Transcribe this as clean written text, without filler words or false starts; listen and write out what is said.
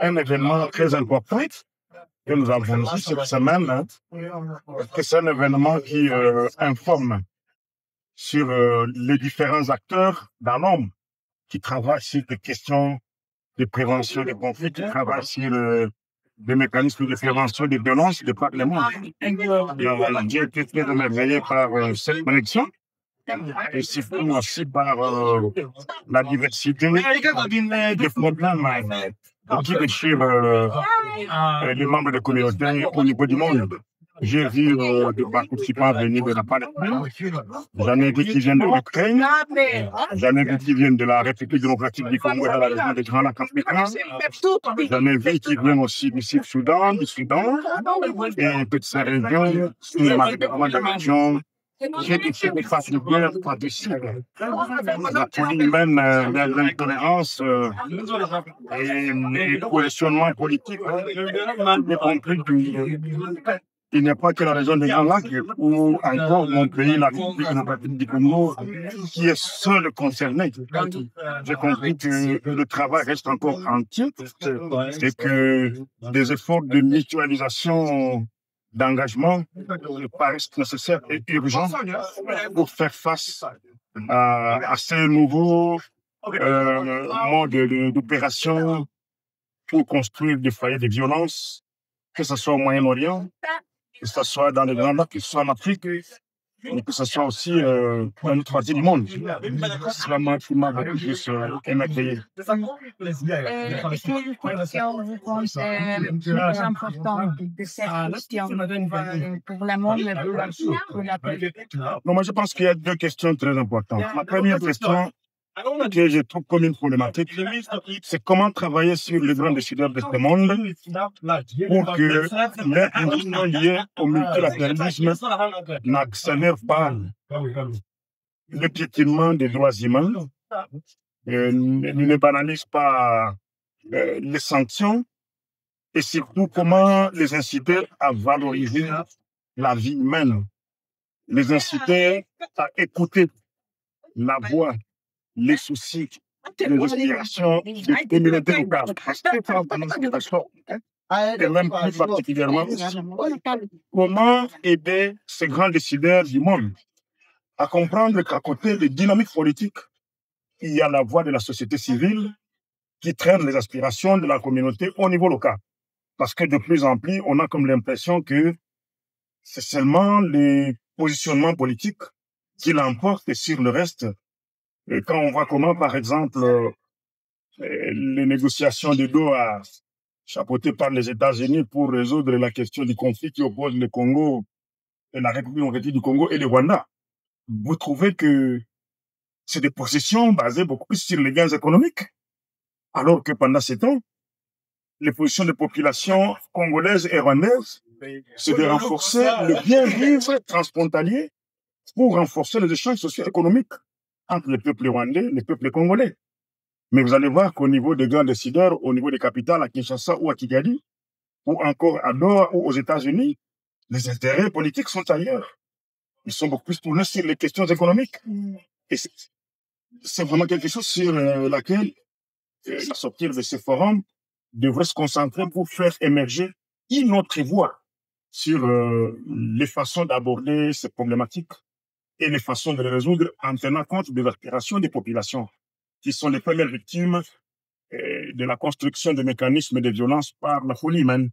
un événement très important que nous avons vu cette semaine, que c'est un événement qui informe sur les différents acteurs dans l'homme qui travaillent sur des questions de prévention des conflits, qui travaillent sur des mécanismes de prévention des violences de par le monde. J'ai été très émerveillé par cette connexion et surtout aussi par la diversité des problèmes qui déchirent les membres de communauté au niveau du monde. J'ai vu des participants venir de la Palestine, j'en ai vu qui viennent de l'Ukraine, j'en ai vu qui viennent de la République démocratique du Congo, dans la région des Grands Lacs africains, j'en ai vu qui viennent aussi du Sud-Soudan, et toutes ces régions, majoritairement des régions qui étaient des phases de guerre par-dessus. La folie humaine, l'intolérance et les positionnements politiques, y compris il n'y a pas que la région des Grands Lacs ou encore mon pays, la République démocratique du Congo, qui est seul concerné. J'ai compris que le travail reste encore entier et que des efforts de mutualisation d'engagement paraissent nécessaires et urgents pour faire face à ces nouveaux modes d'opération pour construire des foyers de violence, que ce soit au Moyen-Orient, que ce soit dans les Grands Lacs, que ce soit en Afrique, et que ce soit aussi dans notre partie du monde. C'est vraiment qui m'a beaucoup plus émerveillé. Quelle question vous pensez plus importante de cette question pour le monde, mais pour la paix? Non, moi, je pense qu'il y a deux questions très importantes. La première question que je trouve comme une problématique, c'est comment travailler sur les grands décideurs de ce monde pour que les questions liées au multilatéralisme n'accélèrent pas le piétinement des droits humains, ne banalisent pas les sanctions et surtout comment les inciter à valoriser la vie humaine, les inciter à écouter la voix, les soucis, les aspirations des communautés locales. Parce que et même plus particulièrement, comment aider ces grands décideurs du monde à comprendre qu'à côté des dynamiques politiques, il y a la voix de la société civile qui traîne les aspirations de la communauté au niveau local. Parce que de plus en plus, on a comme l'impression que c'est seulement les positionnements politiques qui l'emportent sur le reste. Et quand on voit comment, par exemple, les négociations de Doha, chapeautées par les États-Unis pour résoudre la question du conflit qui oppose le Congo et la République démocratique du Congo et le Rwanda, vous trouvez que c'est des positions basées beaucoup plus sur les gains économiques, alors que pendant ces temps, les positions des populations congolaises et rwandaises, c'est de renforcer le bien-vivre transfrontalier pour renforcer les échanges socio-économiques entre les peuples rwandais et les peuples congolais. Mais vous allez voir qu'au niveau des grands décideurs, au niveau des capitales, à Kinshasa ou à Kigali, ou encore à Doha ou aux États-Unis, les intérêts politiques sont ailleurs. Ils sont beaucoup plus tournés sur les questions économiques. Et c'est vraiment quelque chose sur laquelle la sortie de ces forums devrait se concentrer pour faire émerger une autre voie sur les façons d'aborder ces problématiques et les façons de les résoudre en tenant compte des aspirations des populations, qui sont les premières victimes de la construction des mécanismes de violence par la folie humaine.